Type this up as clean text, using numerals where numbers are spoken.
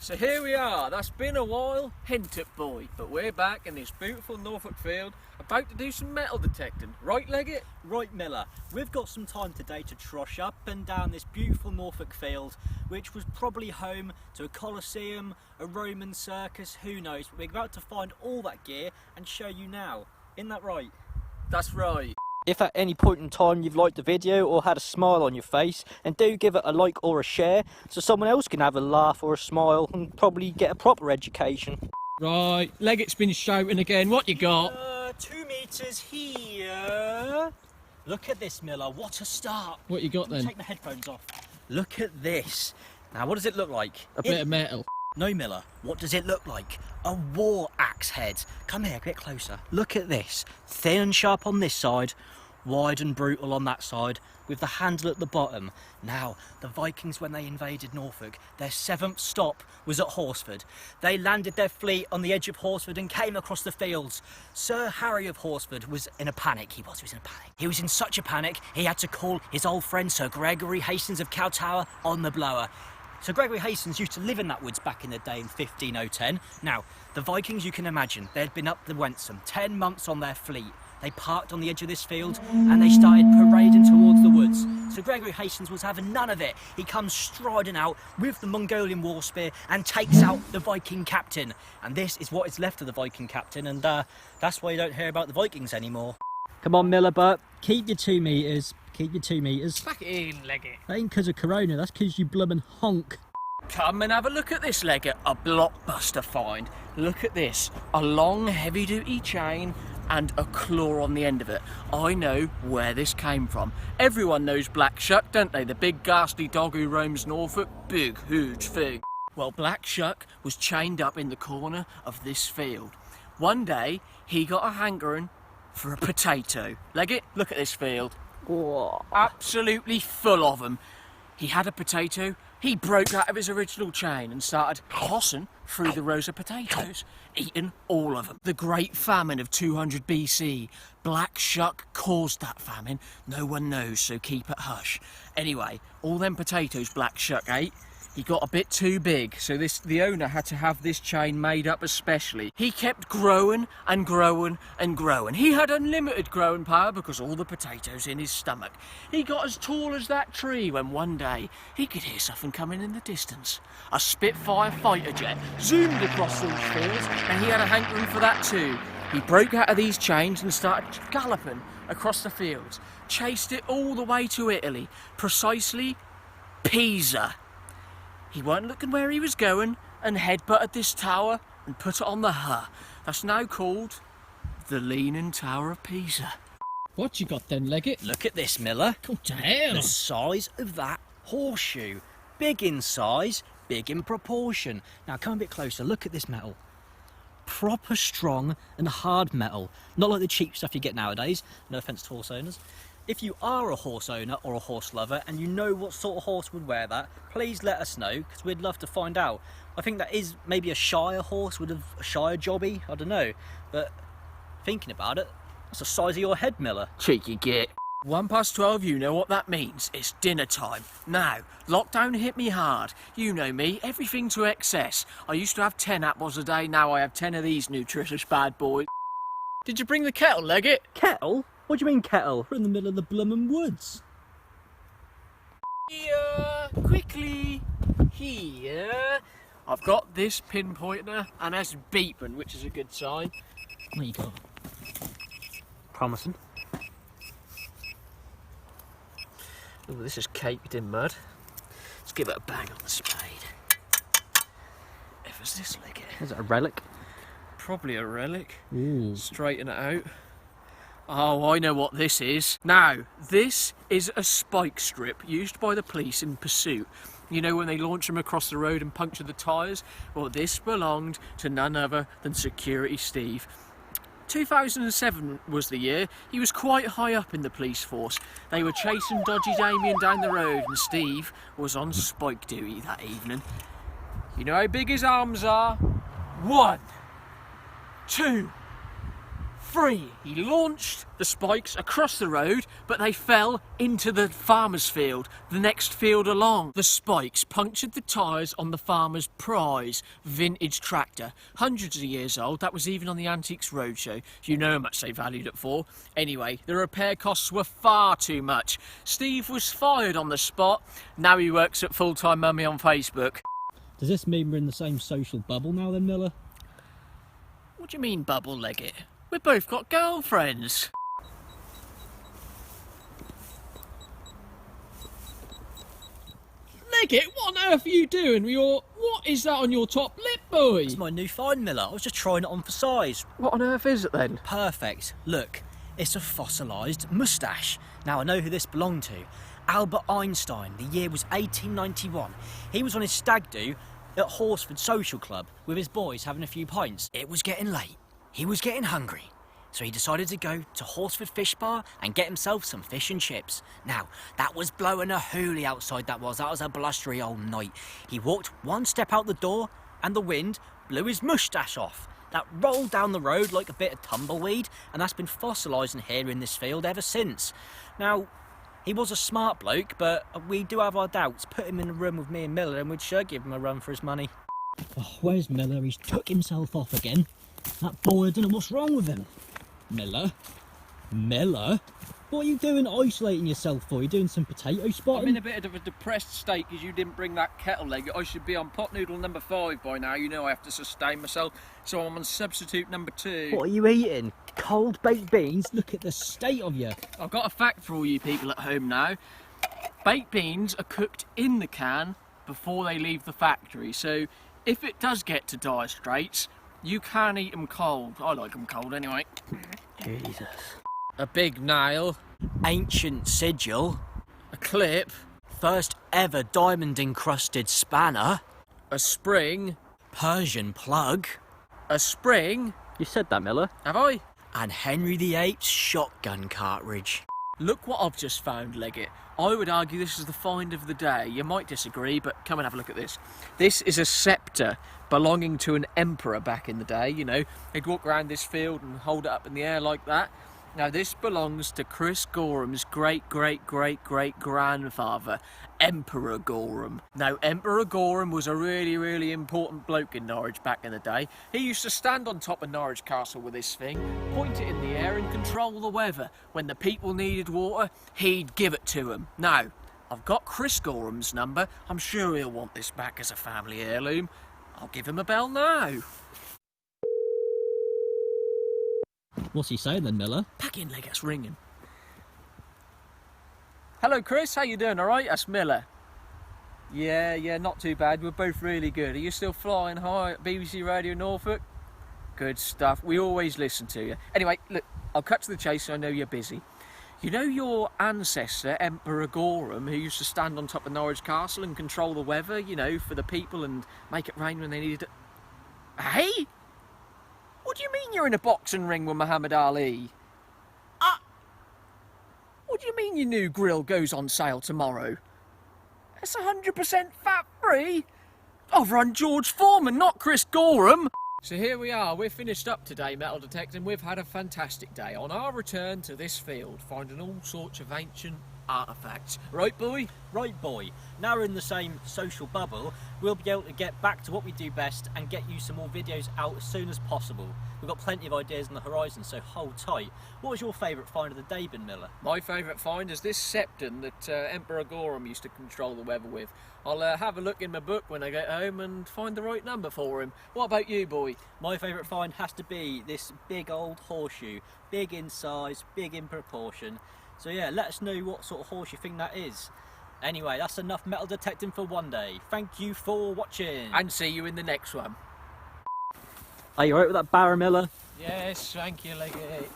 So here we are, that's been a while, hint it boy, but we're back in this beautiful Norfolk field about to do some metal detecting. Right, Leggett? Right, Miller. We've got some time today to trosh up and down this beautiful Norfolk field, which was probably home to a Colosseum, a Roman circus, who knows, but we're about to find all that gear and show you now. Isn't that right? That's right. If at any point in time you've liked the video or had a smile on your face, then do give it a like or a share so someone else can have a laugh or a smile and probably get a proper education. Right, Leggett's been shouting again. What you got? 2 meters here. Look at this, Miller. What a start. What you got then? Take my headphones off. Look at this. Now, what does it look like? A bit of metal. No, Miller. What does it look like? A war axe head. Come here, get closer. Look at this. Thin and sharp on this side, wide and brutal on that side, with the handle at the bottom. Now, the Vikings, when they invaded Norfolk, their 7th stop was at Horsford. They landed their fleet on the edge of Horsford and came across the fields. Sir Harry of Horsford was in a panic. He was in a panic. He was in such a panic, he had to call his old friend Sir Gregory Hastings of Cowtower on the blower. So Gregory Hastings used to live in that woods back in the day in 15010. Now, the Vikings, you can imagine, they'd been up the Wensum, 10 months on their fleet. They parked on the edge of this field and they started parading towards the woods. So Gregory Hastings was having none of it. He comes striding out with the Mongolian war spear and takes out the Viking captain. And this is what is left of the Viking captain, and that's why you don't hear about the Vikings anymore. Come on, Miller, but keep your 2 meters. Keep your 2 meters. Back in, Leggett. That ain't because of Corona, that's because you blummin' honk. Come and have a look at this, Leggett. A blockbuster find. Look at this. A long, heavy-duty chain and a claw on the end of it. I know where this came from. Everyone knows Black Shuck, don't they? The big ghastly dog who roams Norfolk. Big, huge thing. Well, Black Shuck was chained up in the corner of this field. One day, he got a hankering for a potato. Leggett, look at this field. Whoa. Absolutely full of them. He had a potato. He broke out of his original chain and started tossing through the rows of potatoes, eating all of them. The Great Famine of 200 BC. Black Shuck caused that famine. No one knows, so keep it hush. Anyway, all them potatoes Black Shuck ate, he got a bit too big, so the owner had to have this chain made up especially. He kept growing and growing and growing. He had unlimited growing power because all the potatoes in his stomach. He got as tall as that tree when one day he could hear something coming in the distance. A Spitfire fighter jet zoomed across those fields and he had a hankering for that too. He broke out of these chains and started galloping across the fields. Chased it all the way to Italy, precisely Pisa. He weren't looking where he was going and headbutted this tower and put it on the Huh. That's now called the Leaning Tower of Pisa. What you got then, Leggett? Look at this, Miller. What the hell? The size of that horseshoe. Big in size, big in proportion. Now come a bit closer, look at this metal. Proper strong and hard metal. Not like the cheap stuff you get nowadays. No offence to horse owners. If you are a horse owner or a horse lover and you know what sort of horse would wear that, please let us know, because we'd love to find out. I think that is maybe a Shire horse, a Shire jobby, I don't know. But thinking about it, that's the size of your head, Miller. Cheeky git. 12, you know what that means. It's dinner time. Now, lockdown hit me hard. You know me, everything to excess. I used to have 10 apples a day, now I have 10 of these nutritious bad boys. Did you bring the kettle, Leggett? Kettle? What do you mean kettle? We're in the middle of the bloomin' woods. Here, quickly, here. I've got this pinpointer and that's beeping, which is a good sign. What you got? Promising. Oh, this is caked in mud. Let's give it a bang on the spade. If it's this, Leggett. Is it a relic? Probably a relic. Ooh. Straighten it out. Oh, I know what this is. Now, this is a spike strip used by the police in pursuit. You know, when they launch them across the road and puncture the tyres? Well, this belonged to none other than Security Steve. 2007 was the year. He was quite high up in the police force. They were chasing dodgy Damien down the road and Steve was on spike duty that evening. You know how big his arms are? 1, 2, free. He launched the spikes across the road, but they fell into the farmer's field, the next field along. The spikes punctured the tyres on the farmer's prize vintage tractor. Hundreds of years old, that was even on the Antiques Roadshow. You know how much they valued it for. Anyway, the repair costs were far too much. Steve was fired on the spot. Now he works at Full-Time Mummy on Facebook. Does this mean we're in the same social bubble now then, Miller? What do you mean, bubble, Leggett? We've both got girlfriends. Leggett, what on earth are you doing? What is that on your top lip, boy? It's my new find, Miller. I was just trying it on for size. What on earth is it then? Perfect. Look, it's a fossilized mustache. Now I know who this belonged to. Albert Einstein. The year was 1891. He was on his stag do at Horsford Social Club with his boys having a few pints. It was getting late. He was getting hungry. So he decided to go to Horsford Fish Bar and get himself some fish and chips. Now, that was blowing a hoolie outside, that was a blustery old night. He walked one step out the door and the wind blew his moustache off. That rolled down the road like a bit of tumbleweed, and that's been fossilising here in this field ever since. Now, he was a smart bloke, but we do have our doubts. Put him in a room with me and Miller and we'd sure give him a run for his money. Oh, where's Miller? He's took himself off again. That boy, I don't know what's wrong with him. Miller? Miller? What are you doing isolating yourself for? You doing some potato spotting? I'm in a bit of a depressed state because you didn't bring that kettle, Leggett. I should be on pot noodle number 5 by now. You know I have to sustain myself, so I'm on substitute number 2. What are you eating? Cold baked beans? Look at the state of you. I've got a fact for all you people at home now. Baked beans are cooked in the can before they leave the factory, so if it does get to dire straits, you can eat them cold. I like them cold anyway. Jesus. A big nail. Ancient sigil. A clip. First ever diamond encrusted spanner. A spring. Persian plug. A spring. You said that, Miller. Have I? And Henry VIII's shotgun cartridge. Look what I've just found, Leggett. I would argue this is the find of the day. You might disagree, but come and have a look at this. This is a scepter belonging to an emperor back in the day. You know, they'd walk around this field and hold it up in the air like that. Now, this belongs to Chris Goreham's great-great-great-great-grandfather, Emperor Goreham. Now, Emperor Goreham was a really, really important bloke in Norwich back in the day. He used to stand on top of Norwich Castle with this thing, point it in the air and control the weather. When the people needed water, he'd give it to them. Now, I've got Chris Goreham's number. I'm sure he'll want this back as a family heirloom. I'll give him a bell now. What's he saying then, Miller? Back in, Leggett's ringing. Hello, Chris. How you doing? All right? That's Miller. Yeah, not too bad. We're both really good. Are you still flying high at BBC Radio Norfolk? Good stuff. We always listen to you. Anyway, look, I'll cut to the chase. I know you're busy. You know your ancestor, Emperor Goreham, who used to stand on top of Norwich Castle and control the weather, you know, for the people and make it rain when they needed it? Hey? What do you mean you're in a boxing ring with Muhammad Ali? What do you mean your new grill goes on sale tomorrow? It's 100% fat-free. I've run George Foreman, not Chris Goreham. So here we are, we're finished up today, metal detecting. We've had a fantastic day on our return to this field, finding all sorts of ancient artefacts. Right, boy? Right, boy. Now we're in the same social bubble, we'll be able to get back to what we do best and get you some more videos out as soon as possible. We've got plenty of ideas on the horizon, so hold tight. What was your favourite find of the day, Ben Miller? My favourite find is this scepter that Emperor Goreham used to control the weather with. I'll have a look in my book when I get home and find the right number for him. What about you, boy? My favourite find has to be this big old horseshoe. Big in size, big in proportion. So yeah, let us know what sort of horse you think that is. Anyway, that's enough metal detecting for one day. Thank you for watching. And see you in the next one. Are you alright with that barrow, Miller? Yes, thank you, Leggett.